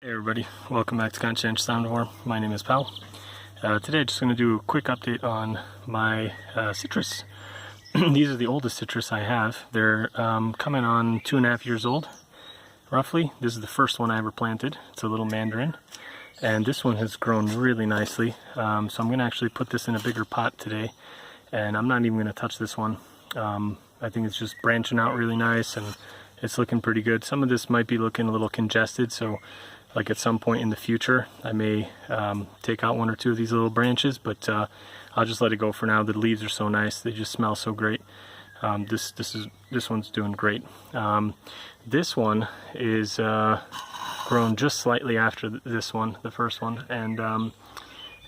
Hey everybody, welcome back to Conscientious Omnivore. My name is Pal. Today I'm just going to do a quick update on my citrus. These are the oldest citrus I have. They're coming on 2.5 years old, roughly. This is the first one I ever planted. It's a little mandarin. And this one has grown really nicely. So I'm going to actually put this in a bigger pot today. And I'm not even going to touch this one. I think it's just branching out really nice and it's looking pretty good. Some of this might be looking a little congested, so like at some point in the future I may take out 1 or 2 of these little branches, but I'll just let it go for now. The leaves are so nice, they just smell so great. This one's doing great. This one is grown just slightly after this one, the first one, and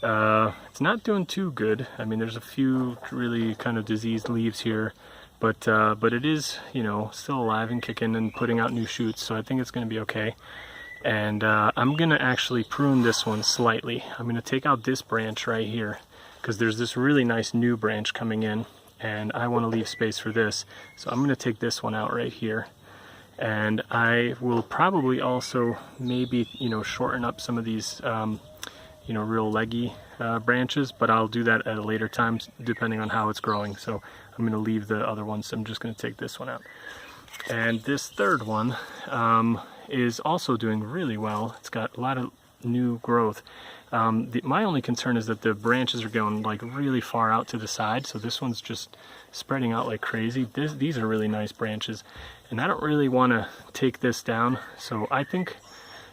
it's not doing too good. I mean, there's a few really kind of diseased leaves here, but it is, you know, still alive and kicking and putting out new shoots, so I think it's going to be okay. And I'm going to actually prune this one slightly. I'm going to take out this branch right here because there's this really nice new branch coming in and I want to leave space for this. So I'm going to take this one out right here. And I will probably also maybe, you know, shorten up some of these, you know, real leggy branches, but I'll do that at a later time depending on how it's growing. So I'm going to leave the other ones. I'm just going to take this one out. And this third one is also doing really well. It's got a lot of new growth. My only concern is that the branches are going like really far out to the side, so this one's just spreading out like crazy. These are really nice branches, and I don't really want to take this down, so I think,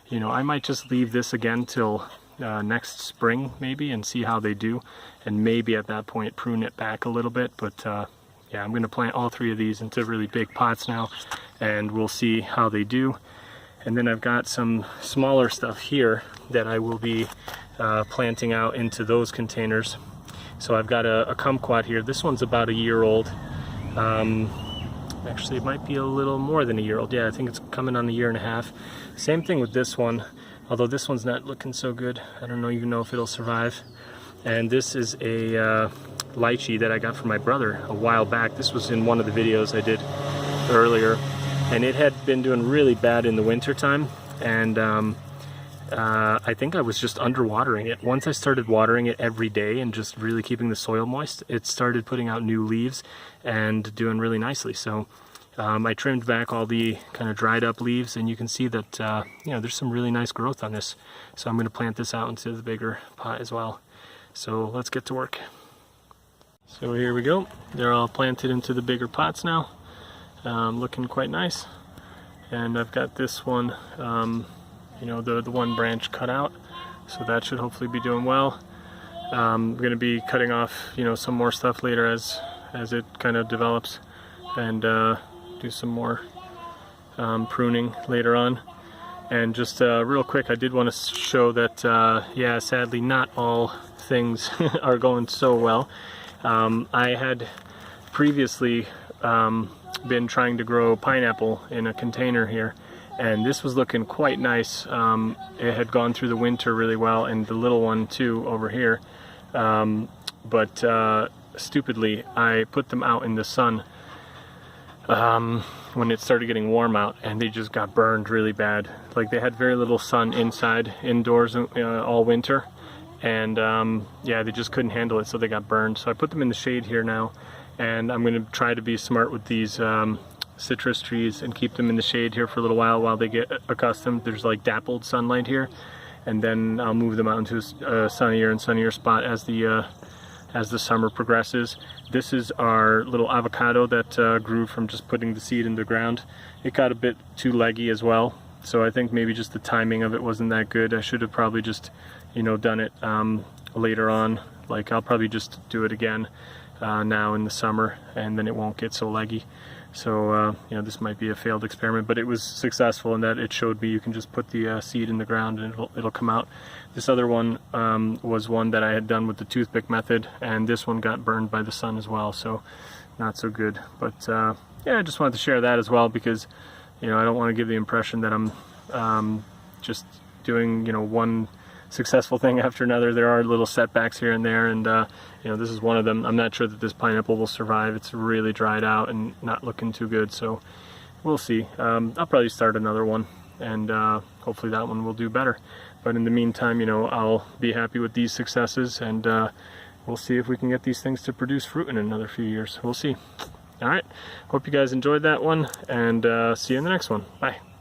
you know, I might just leave this again till next spring maybe and see how they do, and maybe at that point prune it back a little bit. But yeah, I'm going to plant all 3 of these into really big pots now, and we'll see how they do. And then I've got some smaller stuff here that I will be planting out into those containers. So I've got a kumquat here. This one's about 1 year old. Actually, it might be a little more than 1 year old. Yeah, I think it's coming on 1.5 years. Same thing with this one, although this one's not looking so good. I don't even know if it'll survive. And this is a lychee that I got from my brother a while back. This was in one of the videos I did earlier. And it had been doing really bad in the winter time, and I think I was just underwatering it. Once I started watering it every day and just really keeping the soil moist, it started putting out new leaves and doing really nicely. So I trimmed back all the kind of dried up leaves, and you can see that you know, there's some really nice growth on this. So I'm going to plant this out into the bigger pot as well. So let's get to work. So here we go. They're all planted into the bigger pots now. Looking quite nice, and I've got this one, you know, the one branch cut out, so that should hopefully be doing well. I'm going to be cutting off, you know, some more stuff later as it kind of develops, and do some more pruning later on. And just real quick, I did want to show that yeah, sadly not all things are going so well. I had previously been trying to grow pineapple in a container here, and this was looking quite nice. It had gone through the winter really well, and the little one too over here, but stupidly I put them out in the sun when it started getting warm out, and they just got burned really bad. Like, they had very little sun indoors all winter, and yeah, they just couldn't handle it, so they got burned. So I put them in the shade here now, and I'm going to try to be smart with these citrus trees and keep them in the shade here for a little while they get accustomed. There's like dappled sunlight here, and then I'll move them out into a sunnier and sunnier spot as the summer progresses. This is our little avocado that grew from just putting the seed in the ground. It got a bit too leggy as well, so I think maybe just the timing of it wasn't that good. I should have probably just, you know, done it later on. Like, I'll probably just do it again now in the summer, and then it won't get so leggy. So you know, this might be a failed experiment, but it was successful in that it showed me you can just put the seed in the ground and it'll come out. This other one was one that I had done with the toothpick method, and this one got burned by the sun as well, so not so good. But yeah, I just wanted to share that as well, because, you know, I don't want to give the impression that I'm just doing, you know, one successful thing after another. There are little setbacks here and there, and you know, this is one of them. I'm not sure that this pineapple will survive. It's really dried out and not looking too good, so we'll see. I'll probably start another one and hopefully that one will do better. But in the meantime, you know, I'll be happy with these successes, and we'll see if we can get these things to produce fruit in another few years. We'll see. All right, hope you guys enjoyed that one, and see you in the next one. Bye.